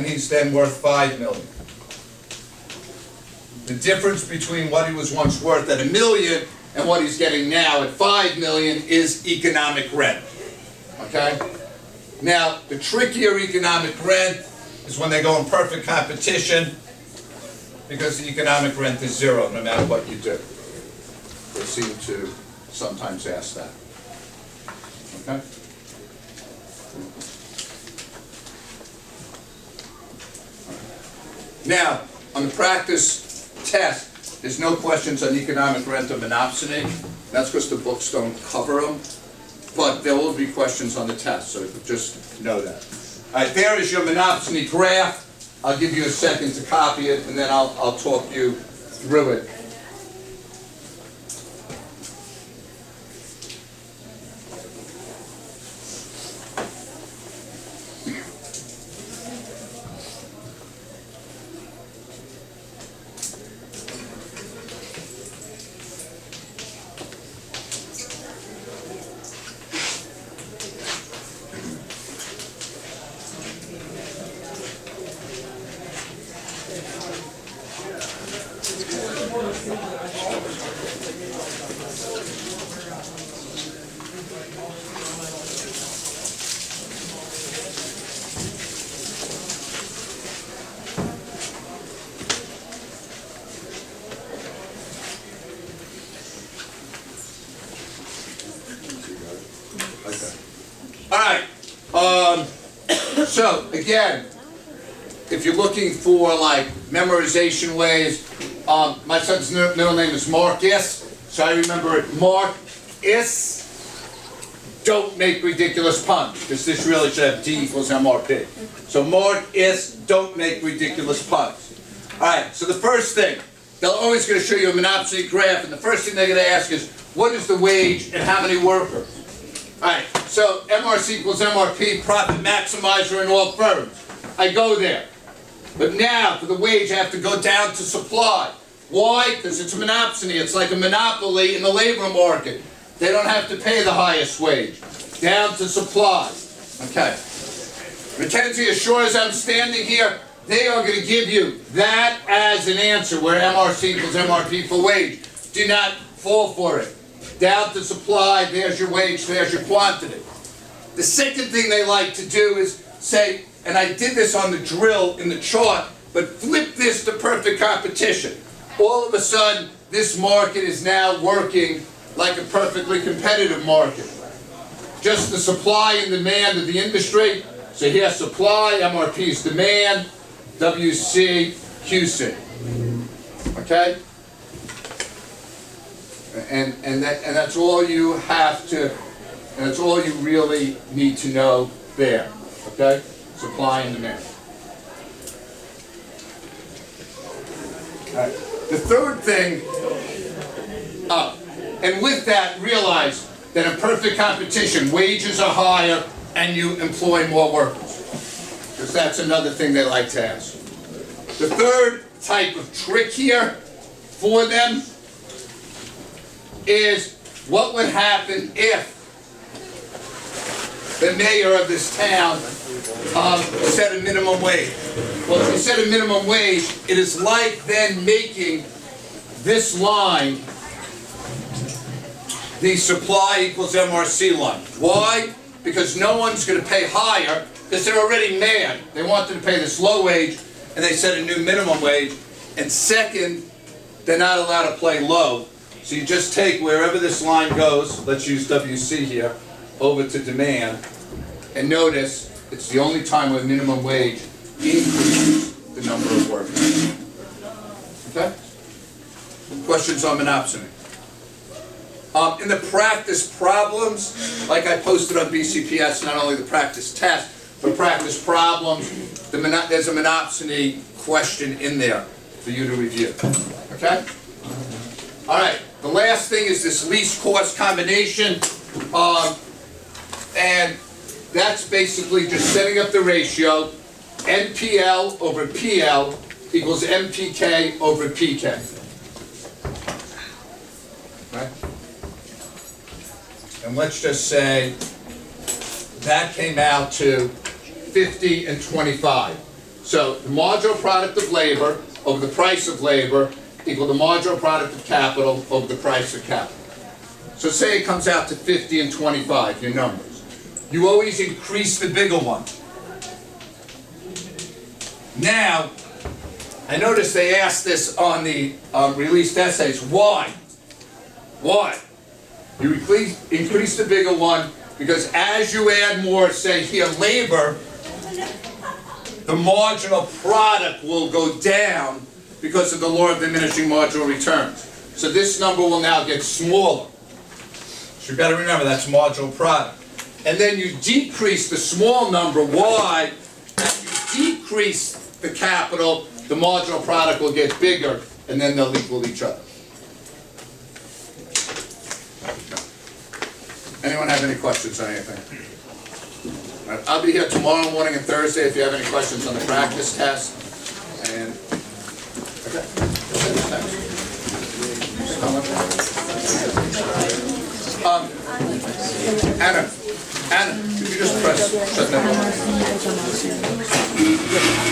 and he's then worth 5 million. The difference between what he was once worth at $1 million and what he's getting now at 5 million is economic rent. Okay? Now, the trickier economic rent is when they go in perfect competition, because the economic rent is zero no matter what you do. They seem to sometimes ask that. Okay? Now, on the practice test, there's no questions on economic rent or monopsony. That's because the books don't cover them. But there will be questions on the test, so just know that. All right, there is your monopsony graph. I'll give you a second to copy it, and then I'll talk you through it. So, again, if you're looking for, like, memorization ways, my son's middle name is Marcus, so I remember it. Marcus, don't make ridiculous puns, because this really should have D equals MRP. So, Marcus, don't make ridiculous puns. All right, so the first thing, they're always going to show you a monopsony graph, and the first thing they're going to ask is, what is the wage and how many workers? All right, so MRC equals MRP, profit maximizer in all firms. I go there. But now, for the wage, I have to go down to supply. Why? Because it's a monopsony. It's like a monopoly in the labor market. They don't have to pay the highest wage. Down to supply. Okay. Mackenzie, as sure as I'm standing here, they are going to give you that as an answer, where MRC equals MRP for wage. Do not fall for it. Down to supply, there's your wage, there's your quantity. The second thing they like to do is say, and I did this on the drill in the chart, but flip this to perfect competition. All of a sudden, this market is now working like a perfectly competitive market. Just the supply and demand of the industry. So here's supply, MRP is demand, WC, QC. Okay? And that's all you have to, and that's all you really need to know there. Okay? Supply and demand. All right. The third thing, and with that, realize that in perfect competition, wages are higher and you employ more workers. Because that's another thing they like to ask. The third type of trick here for them is, what would happen if the mayor of this town set a minimum wage? Well, if you set a minimum wage, it is like then making this line the supply equals MRC line. Why? Because no one's going to pay higher, because they're already mad. They wanted to pay this low wage, and they set a new minimum wage. And second, they're not allowed to play low. So you just take wherever this line goes, let's use WC here, over to demand, and notice it's the only time where minimum wage increases the number of workers. Okay? Questions on monopsony? In the practice problems, like I posted on BCPS, not only the practice test, but practice problems, there's a monopsony question in there for you to review. Okay? All right. The last thing is this least cost combination, and that's basically just setting up the ratio. NPL over PL equals MPK over PK. Right? And let's just say that came out to 50 and 25. So the marginal product of labor over the price of labor equal the marginal product of capital over the price of capital. So say it comes out to 50 and 25, your numbers. You always increase the bigger one. Now, I noticed they asked this on the released essays. Why? Why? You increase the bigger one because as you add more, say here, labor, the marginal product will go down because of the law of diminishing marginal returns. So this number will now get smaller. So you better remember that's marginal product. And then you decrease the small number. Why? As you decrease the capital, the marginal product will get bigger, and then they'll equal each other. Anyone have any questions on anything? All right, I'll be here tomorrow morning and Thursday if you have any questions on the practice test. And okay. Anna, could you just press shut that off?